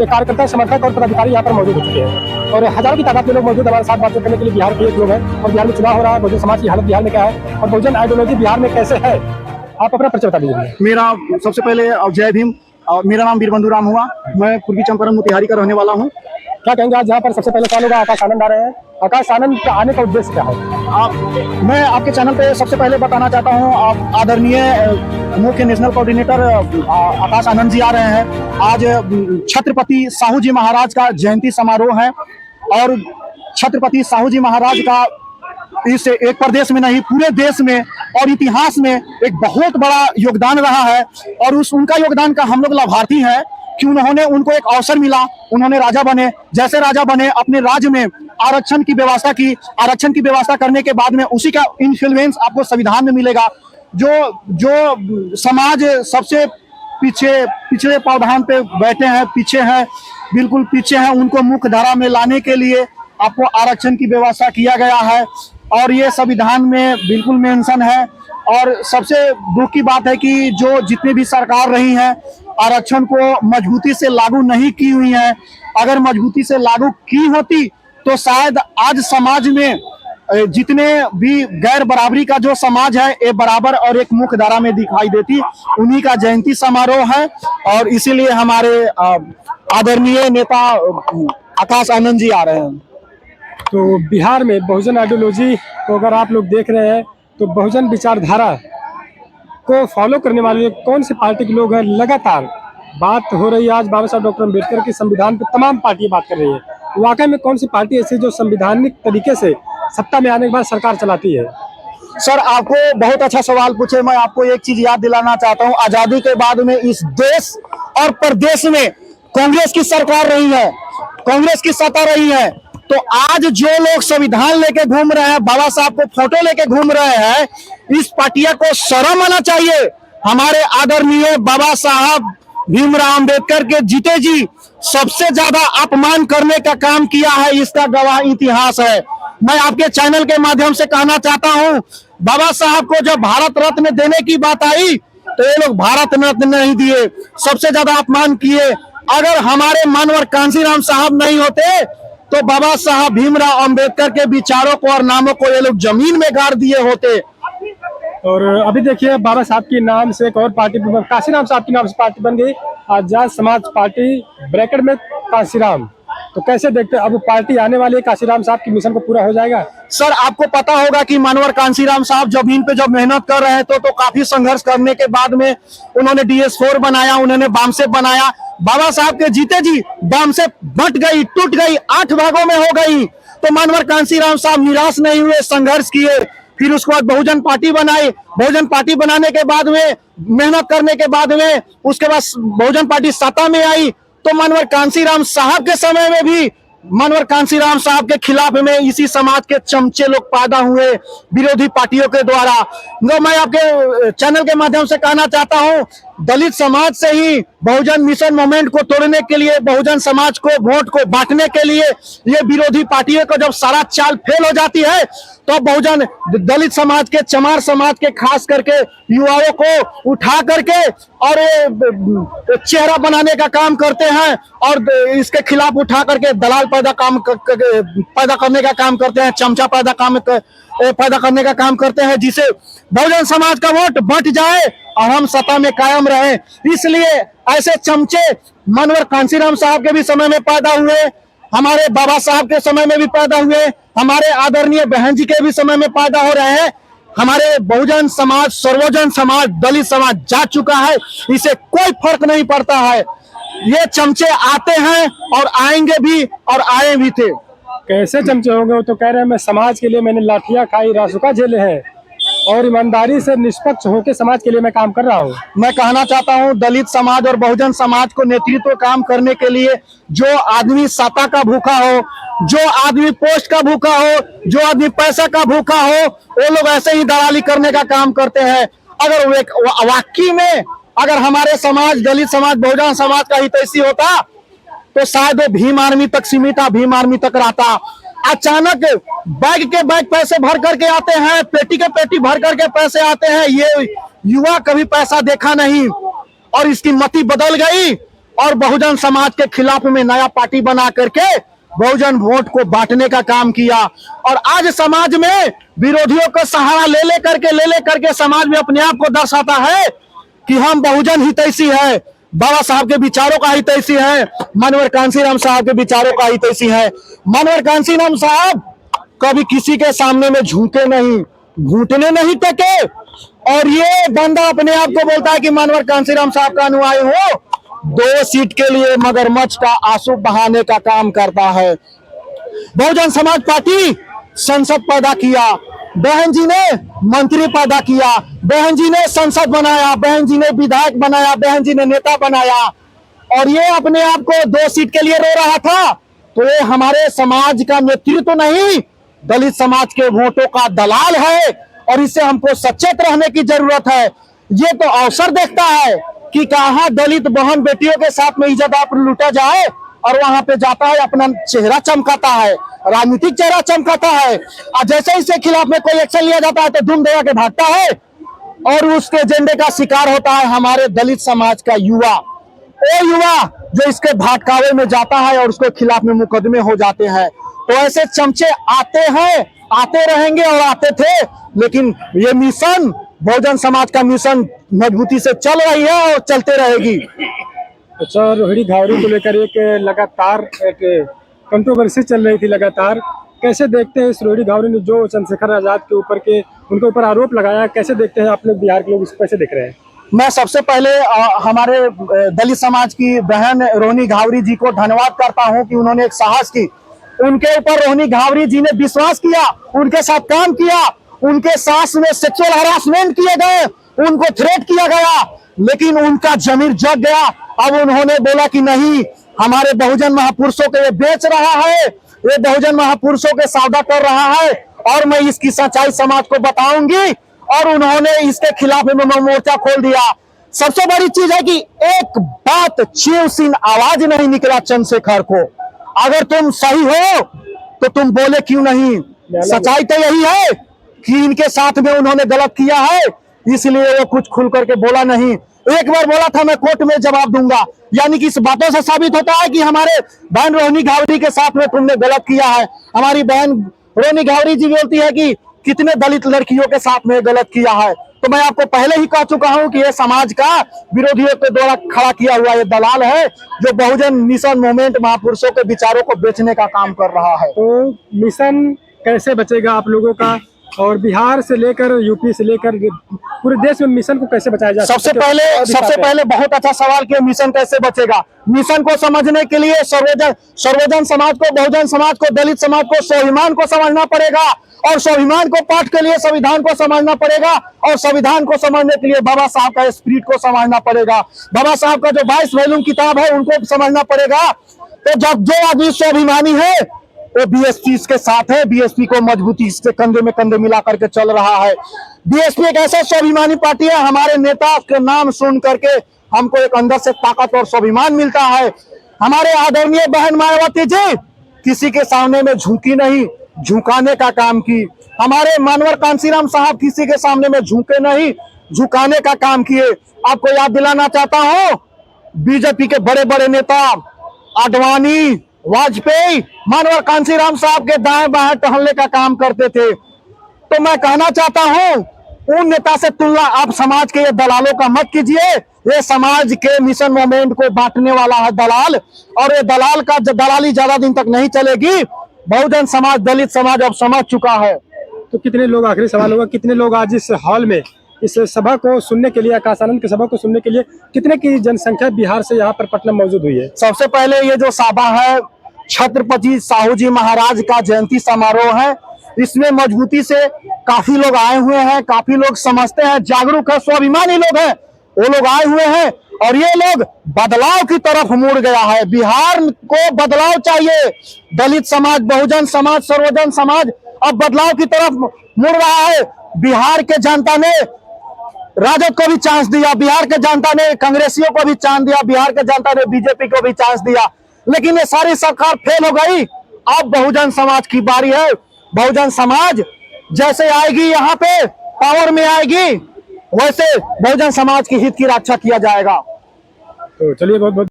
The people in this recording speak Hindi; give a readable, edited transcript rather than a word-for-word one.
के कार्यकर्ता, समर्थक और पदाधिकारी यहाँ पर मौजूद हो चुके हैं और हजारों की तादाद में लोग मौजूद हमारे साथ बातचीत करने के लिए। बिहार के एक लोग हैं और बिहार में चुनाव हो रहा है, बहुजन समाज की हालत बिहार में क्या है और बहुजन आइडियोलॉजी बिहार में कैसे है, आप अपना परिचय बता दीजिए। मेरा सबसे पहले जय भीम। मेरा नाम वीरबंधु राम हुआ, मैं पूर्वी चंपारण मोतिहारी का रहने वाला हूँ। क्या कहेंगे आज यहाँ पर सबसे पहले सवाल होगा, आकाश आनंद आ रहे हैं, आकाश आनंद का आने का उद्देश्य क्या है? मैं आपके चैनल पे सबसे पहले बताना चाहता हूँ, आप आदरणीय मुख्य नेशनल कोऑर्डिनेटर आकाश आनंद जी आ रहे हैं। आज छत्रपति साहू जी महाराज का जयंती समारोह है और छत्रपति साहू जी महाराज का इस एक प्रदेश में नहीं पूरे देश में और इतिहास में एक बहुत बड़ा योगदान रहा है और उनका योगदान का हम लोग लाभार्थी हैं कि उनको एक अवसर मिला, उन्होंने राजा बने, जैसे राजा बने अपने राज्य में आरक्षण की व्यवस्था की। आरक्षण की व्यवस्था करने के बाद में उसी का इन्फ्लुएंस आपको संविधान में मिलेगा। जो समाज सबसे पिछड़े प्रावधान पे बैठे हैं, पीछे हैं, बिल्कुल पीछे हैं, उनको मुख्य धारा में लाने के लिए आपको आरक्षण की व्यवस्था किया गया है और ये संविधान में बिल्कुल मेंशन है। और सबसे दुख की बात है कि जो जितनी भी सरकार रही हैं आरक्षण को मजबूती से लागू नहीं की हुई है। अगर मजबूती से लागू की होती तो शायद आज समाज में जितने भी गैर बराबरी का जो समाज है ये बराबर और एक मुख्य धारा में दिखाई देती। उन्हीं का जयंती समारोह है और इसीलिए हमारे आदरणीय नेता आकाश आनंद जी आ रहे हैं। तो बिहार में बहुजन आइडियोलॉजी को अगर आप लोग देख रहे हैं तो बहुजन विचारधारा को फॉलो करने वाले कौन सी पार्टी के लोग हैं? लगातार बात हो रही है आज बाबा साहब डॉक्टर अम्बेडकर के संविधान पे तमाम पार्टियां बात कर रही है। वाकई में कौन सी पार्टी ऐसी जो संवैधानिक तरीके से सत्ता में आने के बाद सरकार चलाती है? सर आपको बहुत अच्छा सवाल पूछे। मैं आपको एक चीज याद दिलाना चाहता हूँ, आजादी के बाद में इस देश और प्रदेश में कांग्रेस की सरकार रही है, कांग्रेस की सत्ता रही है। तो आज जो लोग संविधान लेके घूम रहे हैं, बाबा साहब को फोटो लेके घूम रहे हैं, इस पार्टियों को शर्म आना चाहिए। हमारे आदरणीय बाबा साहब भीमराव अंबेडकर के जीते जी सबसे ज्यादा अपमान करने का काम किया है, इसका गवाह इतिहास है। मैं आपके चैनल के माध्यम से कहना चाहता हूं, बाबा साहब को जब भारत रत्न देने की बात आई तो ये लोग भारत रत्न नहीं दिए, सबसे ज्यादा अपमान किए। अगर हमारे मानवर कांशीराम साहब नहीं होते तो बाबा साहब भीमराव अंबेडकर के विचारों को और नामों को ये लोग जमीन में गाड़ दिए होते। और अभी देखिए बाबा साहब के नाम से एक और पार्टी, काशीराम साहब के नाम से पार्टी बन गई आजाद समाज पार्टी, ब्रैकेट में काशीराम। तो कैसे देखते हैं अब पार्टी आने वाली है, काशीराम साहब की मिशन को पूरा हो जाएगा? सर आपको पता होगा कि मानवर कांशीराम साहब जमीन पे जब मेहनत कर रहे थे तो काफी संघर्ष करने के बाद में उन्होंने DS4 बनाया, उन्होंने बामसेफ बनाया। बाबा साहब के जीते जी बामसेफ बट गई, टूट गई, 8 भागों में हो गई। तो मानवर कांशीराम साहब निराश नहीं हुए, संघर्ष किए। फिर उसके बाद बहुजन पार्टी बनाई। बहुजन पार्टी बनाने के बाद में मेहनत करने के बाद में उसके बाद बहुजन पार्टी सत्ता में आई। तो मानवर कांशीराम साहब के समय में भी मानवर कांशीराम साहब के खिलाफ में इसी समाज के चमचे लोग पैदा हुए विरोधी पार्टियों के द्वारा। मैं आपके चैनल के माध्यम से कहना चाहता हूं, दलित समाज से ही बहुजन मिशन मूवमेंट को तोड़ने के लिए, बहुजन समाज को वोट को बांटने के लिए ये विरोधी पार्टियों को जब सारा चाल फेल हो जाती है तो बहुजन दलित समाज के, चमार समाज के खास करके युवाओं को उठा करके और चेहरा बनाने का काम करते हैं और इसके खिलाफ उठा करके दलाल पैदा करने का काम करते हैं, चमचा पैदा करने का काम करते हैं, जिसे बहुजन समाज का वोट बट जाए और हम सत्ता में कायम रहे। इसलिए ऐसे चमचे मानवर कांशीराम साहब के भी समय में पैदा हुए, हमारे बाबा साहब के समय में भी पैदा हुए, हमारे आदरणीय बहन जी के भी समय में पैदा हो रहे हैं। हमारे बहुजन समाज, सर्वजन समाज, दलित समाज जा चुका है, इसे कोई फर्क नहीं पड़ता है। ये चमचे आते हैं और आएंगे भी और आए भी थे। कैसे चमचे होंगे? वो तो कह रहे हैं मैं समाज के लिए मैंने लाठियां खाई, रासुका झेले हैं और ईमानदारी से निष्पक्ष होकर समाज के लिए मैं काम कर रहा हूँ। मैं कहना चाहता हूँ दलित समाज और बहुजन समाज को नेतृत्व काम करने के लिए जो आदमी सत्ता का भूखा हो, जो आदमी पोस्ट का भूखा हो, जो आदमी पैसा का भूखा हो, वो लोग ऐसे ही दलाली करने का काम करते हैं। अगर वाकई में अगर हमारे समाज, दलित समाज, बहुजन समाज का हितैषी होता तो शायद वो भीम आर्मी तक सीमित था, भीम आर्मी तक रहता। अचानक बैग के बैग पैसे भर करके आते हैं, पेटी के पेटी भर करके पैसे आते हैं। ये युवा कभी पैसा देखा नहीं और इसकी मति बदल गई और बहुजन समाज के खिलाफ में नया पार्टी बना करके बहुजन वोट को बांटने का काम किया। और आज समाज में विरोधियों का सहारा ले ले करके समाज में अपने आप को दर्शाता है कि हम बहुजन हितैषी है, बाबा साहब के विचारों का हितैषी है, मानवर कांशीराम साहब के विचारों का हितैषी है। मानवर कांशीराम साहब कभी किसी के सामने में झुके नहीं, घुटने नहीं टेके, और ये बंदा अपने आप को बोलता है कि मानवर कांशीराम साहब का अनुयायी हो, 2 सीट के लिए मगरमच्छ का आंसू बहाने का काम करता है। बहुजन समाज पार्टी संसद पैदा किया, बहन जी ने मंत्री पैदा किया, बहन जी ने संसद बनाया, बहन जी ने विधायक बनाया, बहन जी ने नेता बनाया, और ये अपने आप को 2 सीट के लिए रो रहा था। तो ये हमारे समाज का नेतृत्व नहीं, दलित समाज के वोटों का दलाल है, और इससे हमको सचेत रहने की जरूरत है। ये तो अवसर देखता है कि कहां दलित बहन बेटियों के साथ में इज्जत आप लूटा जाए, और वहां पे जाता है, अपना चेहरा चमकाता है, राजनीतिक चेहरा चमकाता है, और जैसे इसके खिलाफ में कोई एक्शन लिया जाता है तो धूम दया के भागता है, और उसके एजेंडे का शिकार होता है हमारे दलित समाज का युवा। वो युवा जो इसके भटकावे में जाता है और उसके खिलाफ में मुकदमे हो जाते हैं। तो ऐसे चमचे आते हैं, आते रहेंगे और आते थे, लेकिन ये मिशन, बहुजन समाज का मिशन मजबूती से चल रही है और चलते रहेगी। अच्छा, रोहिणी घावरी को लेकर एक लगातार एक कंट्रोवर्सी चल रही थी लगातार, कैसे देखते हैं इस रोहिणी घावरी ने जो चंद्रशेखर आजाद के ऊपर उनके ऊपर आरोप लगाया, कैसे देखते हैं आप लोग, बिहार के लोग इसको कैसे देख रहे हैं? मैं सबसे पहले हमारे दलित समाज की बहन रोहिणी घावरी जी को धन्यवाद करता हूं कि उन्होंने एक साहस की, उनके ऊपर रोहिणी घावरी जी ने विश्वास किया, उनके साथ काम किया, उनके साथ में सेक्सुअल हरासमेंट किए गए, उनको थ्रेट किया गया, लेकिन उनका जमीर जग गया। अब उन्होंने बोला कि नहीं, हमारे बहुजन महापुरुषों को ये बेच रहा है, ये बहुजन महापुरुषों के सौदा कर रहा है, और मैं इसकी सच्चाई समाज को बताऊंगी, और उन्होंने इसके खिलाफ में मोर्चा खोल दिया। सबसे बड़ी चीज है कि एक बात चीर आवाज नहीं निकला चंद्रशेखर को, अगर तुम सही हो तो तुम बोले क्यों नहीं? सच्चाई तो यही है कि इनके साथ में उन्होंने गलत किया है, इसलिए वो कुछ खुल करके बोला नहीं। एक बार बोला था मैं कोर्ट में जवाब दूंगा, यानी कि इस बातों से साबित होता है कि हमारे बहन रोहिणी घावरी के साथ में तुमने गलत किया है। हमारी बहन रोहिणी घावरी जी बोलती है कि कितने दलित लड़कियों के साथ में गलत किया है। तो मैं आपको पहले ही कह चुका हूं कि ये समाज का विरोधियों के द्वारा खड़ा किया हुआ ये दलाल है, जो बहुजन मिशन मूवमेंट महापुरुषों के विचारों को बेचने का काम कर रहा है। तो मिशन कैसे बचेगा आप लोगों का, और बिहार से लेकर यूपी से लेकर पूरे देश में मिशन को कैसे बचाया जा सकता है? सबसे पहले बहुत अच्छा सवाल किया, मिशन कैसे बचेगा। मिशन को समझने के लिए सर्वजन समाज को, बहुजन समाज को, दलित समाज को, स्वाभिमान को समझना पड़ेगा, और स्वाभिमान को पाठ के लिए संविधान को समझना पड़ेगा, और संविधान को समझने के लिए बाबा साहब का स्पिरिट को समझना पड़ेगा। बाबा साहब का जो 22 वॉल्यूम किताब है उनको समझना पड़ेगा। तो जब जो आदमी स्वाभिमानी है वो बीएसपी के साथ है, बीएसपी को मजबूती से कंधे में कंधे मिला करके चल रहा है। बीएसपी एक ऐसा स्वाभिमानी पार्टी है, हमारे नेता के नाम सुन करके हमको एक अंदर से ताकत और स्वाभिमान मिलता है। हमारे आदरणीय बहन मायावती जी किसी के सामने में झुकी नहीं, झुकाने का काम की। हमारे मानवर कांशीराम साहब किसी के सामने में झुके नहीं, झुकाने का काम किए। आपको याद दिलाना चाहता हूं, बीजेपी के बड़े बड़े नेता आडवाणी, वाजपेयी, मानवर कांशीराम साहब के दाएं बाएं टहलने का काम करते थे। तो मैं कहना चाहता हूं, उन नेता से तुलना आप समाज के ये दलालों का मत कीजिए। ये समाज के मिशन मूवमेंट को बांटने वाला है दलाल, और ये दलाल का दलाली ज्यादा दिन तक नहीं चलेगी। बहुजन समाज, दलित समाज अब समझ चुका है। तो कितने लोग, आखिरी सवाल होगा, कितने लोग आज इस हॉल में इस सभा को सुनने के लिए, आकाश आनंद की सभा को सुनने के लिए कितने की जनसंख्या बिहार से यहाँ पर पटना मौजूद हुई है? सबसे पहले ये जो सभा है छत्रपति साहू जी महाराज का जयंती समारोह है, इसमें मजबूती से काफी लोग आए हुए हैं, काफी लोग समझते हैं, जागरूक है, स्वाभिमानी लोग हैं, वो लोग आए हुए हैं, और ये लोग बदलाव की तरफ मुड़ गया है। बिहार को बदलाव चाहिए, दलित समाज, बहुजन समाज, सर्वजन समाज अब बदलाव की तरफ मुड़ रहा है। बिहार के जनता ने राजद को भी चांस दिया, बिहार के जनता ने कांग्रेसियों को भी चांस दिया, बिहार के जनता ने बीजेपी को भी चांस दिया, लेकिन ये सारी सरकार फेल हो गई। अब बहुजन समाज की बारी है। बहुजन समाज जैसे आएगी यहाँ पे पावर में आएगी, वैसे बहुजन समाज के हित की रक्षा किया जाएगा। तो चलिए, बहुत बहुत